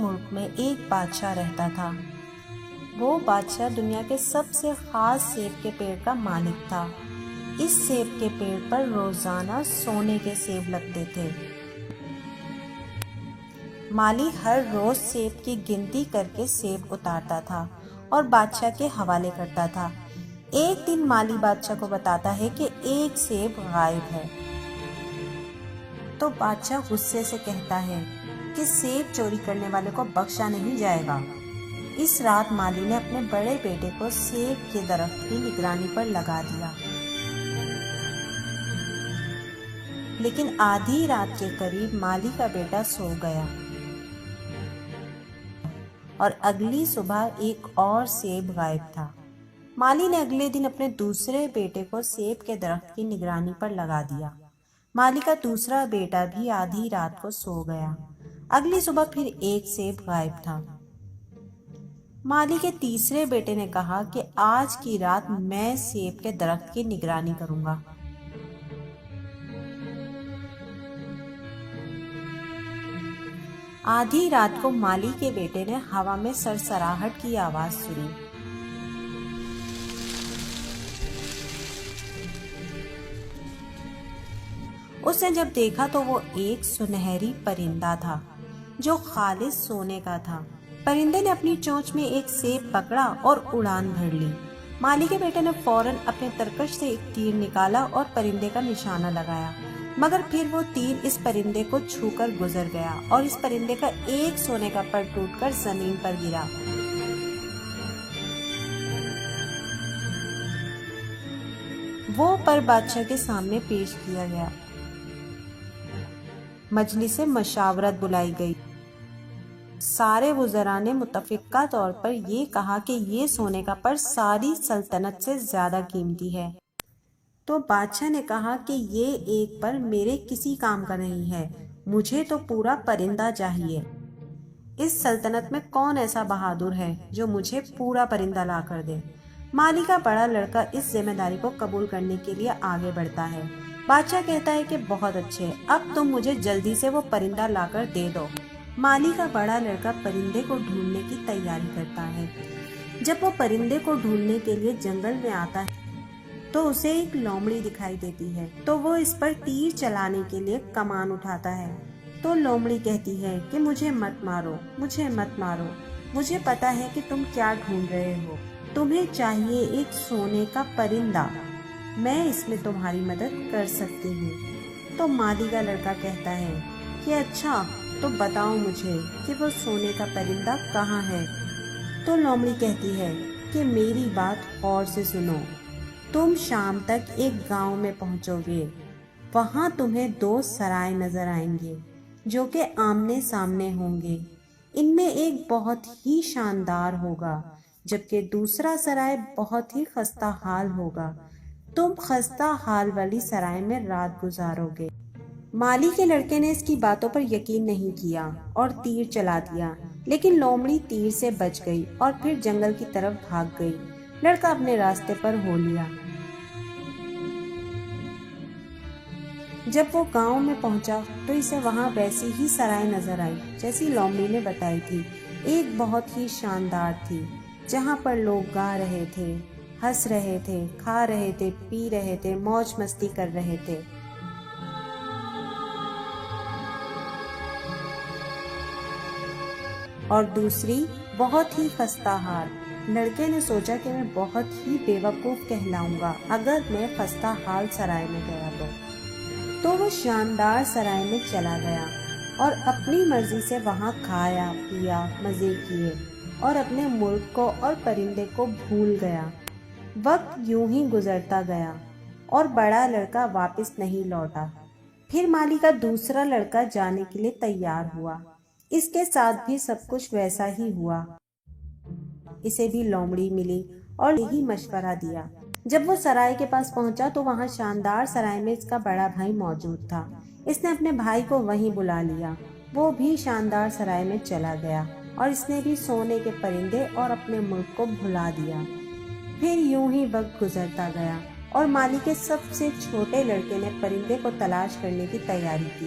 ملک میں ایک بادشاہ رہتا تھا۔ وہ بادشاہ دنیا کے سب سے خاص سیب کے پیڑ کا مالک تھا۔ اس سیب کے پیڑ پر روزانہ سونے کے سیب لگتے تھے۔ مالی ہر روز سیب کی گنتی کر کے سیب اتارتا تھا اور بادشاہ کے حوالے کرتا تھا۔ ایک دن مالی بادشاہ کو بتاتا ہے کہ ایک سیب غائب ہے، تو بادشاہ غصے سے کہتا ہے کہ سیب چوری کرنے والے کو بخشا نہیں جائے گا۔ اس رات مالی نے اپنے بڑے بیٹے کو سیب کے درخت کی نگرانی پر لگا دیا، لیکن آدھی رات کے قریب مالی کا بیٹا سو گیا اور اگلی صبح ایک اور سیب غائب تھا۔ مالی نے اگلے دن اپنے دوسرے بیٹے کو سیب کے درخت کی نگرانی پر لگا دیا۔ مالی کا دوسرا بیٹا بھی آدھی رات کو سو گیا۔ اگلی صبح پھر ایک سیب غائب تھا۔ مالی کے تیسرے بیٹے نے کہا کہ آج کی رات میں سیب کے درخت کی نگرانی کروں گا۔ آدھی رات کو مالی کے بیٹے نے ہوا میں سرسراہٹ کی آواز سنی۔ اس نے جب دیکھا تو وہ ایک سنہری پرندہ تھا جو خالص سونے کا تھا۔ پرندے نے اپنی چونچ میں ایک سیب پکڑا اور اڑان بھر لی۔ مالی کے بیٹے نے فوراً اپنے ترکش سے ایک تیر نکالا اور پرندے کا نشانہ لگایا، مگر پھر وہ تیر اس پرندے کو چھو کر گزر گیا اور اس پرندے کا ایک سونے کا پر ٹوٹ کر زمین پر گرا۔ وہ پر بادشاہ کے سامنے پیش کیا گیا۔ مجلس مشاورت بلائی گئی۔ سارے وزراء نے متفقہ طور پر یہ کہا کہ یہ سونے کا پر ساری سلطنت سے زیادہ قیمتی ہے۔ تو بادشاہ نے کہا کہ یہ ایک پر میرے کسی کام کا نہیں ہے، مجھے تو پورا پرندہ چاہیے۔ اس سلطنت میں کون ایسا بہادر ہے جو مجھے پورا پرندہ لا کر دے؟ مالی کا بڑا لڑکا اس ذمہ داری کو قبول کرنے کے لیے آگے بڑھتا ہے۔ بادشاہ کہتا ہے کہ بہت اچھے، اب تم مجھے جلدی سے وہ پرندہ لا کر دے دو۔ مالی کا بڑا لڑکا پرندے کو ڈھونڈنے کی تیاری کرتا ہے۔ جب وہ پرندے کو ڈھونڈنے کے لیے جنگل میں آتا ہے تو اسے ایک لومڑی دکھائی دیتی ہے، تو وہ اس پر تیر چلانے کے لیے کمان اٹھاتا ہے۔ تو لومڑی کہتی ہے کہ مجھے مت مارو، مجھے مت مارو، مجھے پتا ہے کہ تم کیا ڈھونڈ رہے ہو، تمہیں چاہیے ایک سونے کا پرندہ، میں اس میں تمہاری مدد کر سکتی ہوں۔ تو مالی کا لڑکا کہتا ہے کہ اچھا، تو بتاؤ مجھے کہ وہ سونے کا پرندہ کہاں ہے۔ تو لومڑی کہتی ہے کہ میری بات غور سے سنو، تم شام تک ایک گاؤں میں پہنچو گے، وہاں تمہیں دو سرائے نظر آئیں گے جو کہ آمنے سامنے ہوں گے۔ ان میں ایک بہت ہی شاندار ہوگا جبکہ دوسرا سرائے بہت ہی خستہ حال ہوگا۔ تم خستہ حال والی سرائے میں رات گزارو گے۔ مالی کے لڑکے نے اس کی باتوں پر یقین نہیں کیا اور تیر چلا دیا، لیکن لومڑی تیر سے بچ گئی اور پھر جنگل کی طرف بھاگ گئی۔ لڑکا اپنے راستے پر ہو لیا۔ جب وہ گاؤں میں پہنچا تو اسے وہاں ویسی ہی سرائے نظر آئی جیسی لومڑی نے بتائی تھی۔ ایک بہت ہی شاندار تھی جہاں پر لوگ گا رہے تھے، ہنس رہے تھے، کھا رہے تھے، پی رہے تھے، موج مستی کر رہے تھے۔ اور دوسری بہت ہی خستہ حال۔ لڑکے نے سوچا کہ میں بہت ہی بے وقوف کہلاؤں گا اگر میں خستہ حال سرائے میں گیا تو وہ شاندار سرائے میں چلا گیا اور اپنی مرضی سے وہاں کھایا پیا، مزے کیے اور اپنے ملک کو اور پرندے کو بھول گیا۔ وقت یوں ہی گزرتا گیا اور بڑا لڑکا واپس نہیں لوٹا۔ پھر مالی کا دوسرا لڑکا جانے کے لیے تیار ہوا، اس کے ساتھ بھی سب کچھ ویسا ہی ہوا۔ اسے بھی لومڑی ملی اور یہی مشورہ دیا۔ جب وہ سرائے کے پاس پہنچا تو وہاں شاندار سرائے میں اس کا بڑا بھائی موجود تھا۔ اس نے اپنے بھائی کو وہیں بلا لیا۔ وہ بھی شاندار سرائے میں چلا گیا اور اس نے بھی سونے کے پرندے اور اپنے ملک کو بھلا دیا۔ پھر یوں ہی وقت گزرتا گیا اور مالی کے سب سے چھوٹے لڑکے نے پرندے کو تلاش کرنے کی تیاری کی۔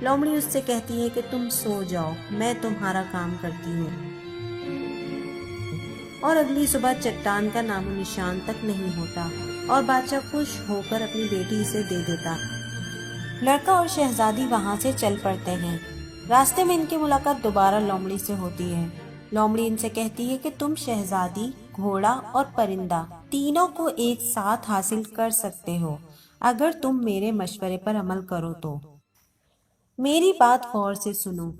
لومڑی اس سے کہتی ہے کہ تم سو جاؤ، میں تمہارا کام کرتی ہوں۔ اور اگلی صبح چٹان کا نام و نشان تک نہیں ہوتا اور بادشاہ خوش ہو کر اپنی بیٹی اسے دے دیتا۔ لڑکا اور شہزادی وہاں سے چل پڑتے ہیں۔ راستے میں ان کی ملاقات دوبارہ لومڑی سے ہوتی ہے۔ لومڑی ان سے کہتی ہے کہ تم شہزادی، گھوڑا اور پرندہ تینوں کو ایک ساتھ حاصل کر سکتے ہو اگر تم میرے مشورے پر عمل کرو تو۔ میری بات غور سے سنو،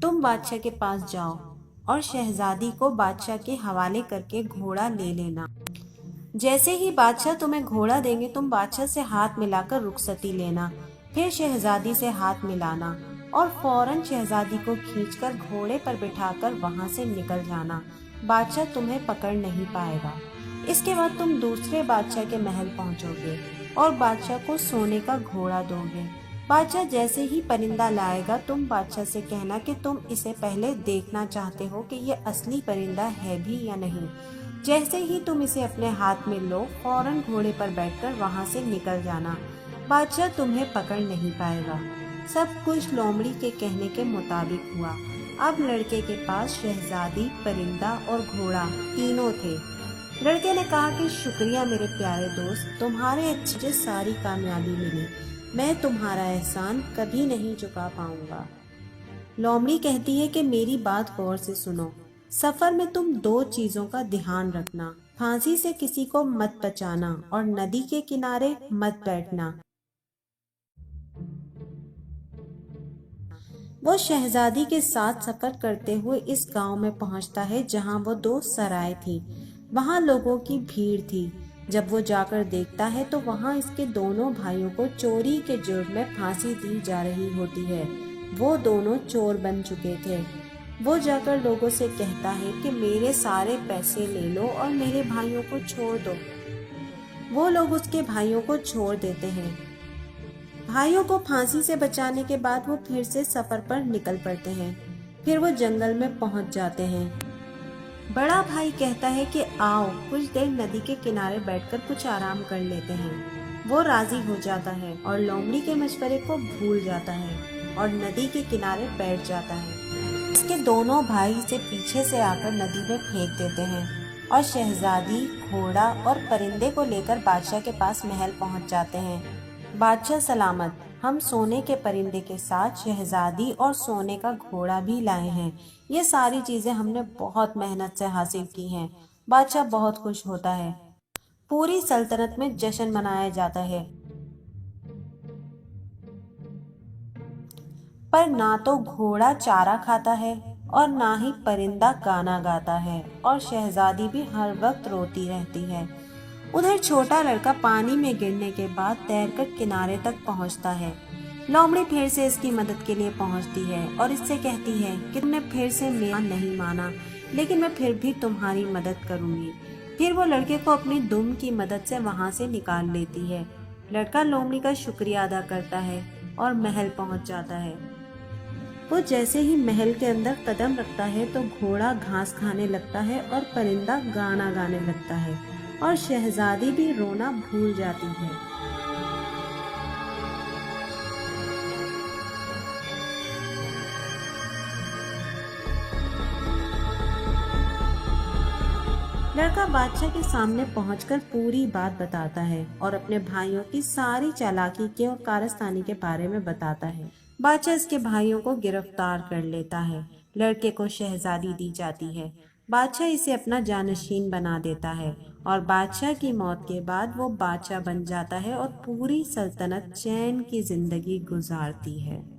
تم بادشاہ کے پاس جاؤ اور شہزادی کو بادشاہ کے حوالے کر کے گھوڑا لے لینا۔ جیسے ہی بادشاہ تمہیں گھوڑا دیں گے تم بادشاہ سے ہاتھ ملا کر رخصتی لینا، پھر شہزادی سے ہاتھ ملانا اور فوراً شہزادی کو کھینچ کر گھوڑے پر بٹھا کر وہاں سے نکل جانا۔ بادشاہ تمہیں پکڑ نہیں پائے گا۔ اس کے بعد تم دوسرے بادشاہ کے محل پہنچو گے اور بادشاہ کو سونے کا گھوڑا دو گے۔ بادشاہ جیسے ہی پرندہ لائے گا تم بادشاہ سے کہنا کہ تم اسے پہلے دیکھنا چاہتے ہو کہ یہ اصلی پرندہ ہے بھی یا نہیں۔ جیسے ہی تم اسے اپنے ہاتھ میں لو فوراً گھوڑے پر بیٹھ کر وہاں سے نکل جانا۔ بادشاہ تمہیں پکڑ نہیں پائے گا۔ سب کچھ لومڑی کے کہنے کے مطابق ہوا۔ اب لڑکے کے پاس شہزادی، پرندہ اور گھوڑا تینوں تھے۔ لڑکے نے کہا کہ شکریہ میرے پیارے دوست، تمہارے اچھے ساری کامیابی ملی، میں تمہارا احسان کبھی نہیں چکا پاؤں گا۔ لومڑی کہتی ہے کہ میری بات غور سے سنو، سفر میں تم دو چیزوں کا دھیان رکھنا، پھانسی سے کسی کو مت بچانا اور ندی کے کنارے مت بیٹھنا۔ وہ شہزادی کے ساتھ سفر کرتے ہوئے اس گاؤں میں پہنچتا ہے جہاں وہ دو سرائے تھی۔ وہاں لوگوں کی بھیڑ تھی۔ جب وہ جا کر دیکھتا ہے تو وہاں اس کے دونوں بھائیوں کو چوری کے جرم میں پھانسی دی جا رہی ہوتی ہے۔ وہ دونوں چور بن چکے تھے۔ وہ جا کر لوگوں سے کہتا ہے کہ میرے سارے پیسے لے لو اور میرے بھائیوں کو چھوڑ دو۔ وہ لوگ اس کے بھائیوں کو چھوڑ دیتے ہیں۔ بھائیوں کو پھانسی سے بچانے کے بعد وہ پھر سے سفر پر نکل پڑتے ہیں۔ پھر وہ جنگل میں پہنچ جاتے ہیں۔ بڑا بھائی کہتا ہے کہ آؤ کچھ دیر ندی کے کنارے بیٹھ کر کچھ آرام کر لیتے ہیں۔ وہ راضی ہو جاتا ہے اور لومڑی کے مشورے کو بھول جاتا ہے اور ندی کے کنارے بیٹھ جاتا ہے۔ اس کے دونوں بھائی اسے پیچھے سے آ کر ندی میں پھینک دیتے ہیں اور شہزادی، گھوڑا اور پرندے کو لے کر بادشاہ کے پاس محل پہنچ جاتے ہیں۔ بادشاہ سلامت، ہم سونے کے پرندے کے ساتھ شہزادی اور سونے کا گھوڑا بھی لائے ہیں۔ یہ ساری چیزیں ہم نے بہت محنت سے حاصل کی ہیں۔ بادشاہ بہت خوش ہوتا ہے۔ پوری سلطنت میں جشن منایا جاتا ہے۔ پر نہ تو گھوڑا چارہ کھاتا ہے اور نہ ہی پرندہ گانا گاتا ہے اور شہزادی بھی ہر وقت روتی رہتی ہے۔ ادھر چھوٹا لڑکا پانی میں گرنے کے بعد تیر کر کنارے تک پہنچتا ہے۔ لومڑی پھر سے اس کی مدد کے لیے پہنچتی ہے اور اس سے کہتی ہے کہ تم نے پھر سے میرا نہیں مانا، لیکن میں پھر بھی تمہاری مدد کروں گی۔ پھر وہ لڑکے کو اپنی دم کی مدد سے وہاں سے نکال لیتی ہے۔ لڑکا لومڑی کا شکریہ ادا کرتا ہے اور محل پہنچ جاتا ہے۔ وہ جیسے ہی محل کے اندر قدم رکھتا ہے تو گھوڑا گھاس کھانے لگتا ہے اور پرندہ گانا گانے لگتا ہے اور شہزادی بھی رونا بھول جاتی ہے۔ لڑکا بادشاہ کے سامنے پہنچ کر پوری بات بتاتا ہے اور اپنے بھائیوں کی ساری چالاکی کے اور کارستانی کے بارے میں بتاتا ہے۔ بادشاہ اس کے بھائیوں کو گرفتار کر لیتا ہے۔ لڑکے کو شہزادی دی جاتی ہے۔ بادشاہ اسے اپنا جانشین بنا دیتا ہے اور بادشاہ کی موت کے بعد وہ بادشاہ بن جاتا ہے اور پوری سلطنت چین کی زندگی گزارتی ہے۔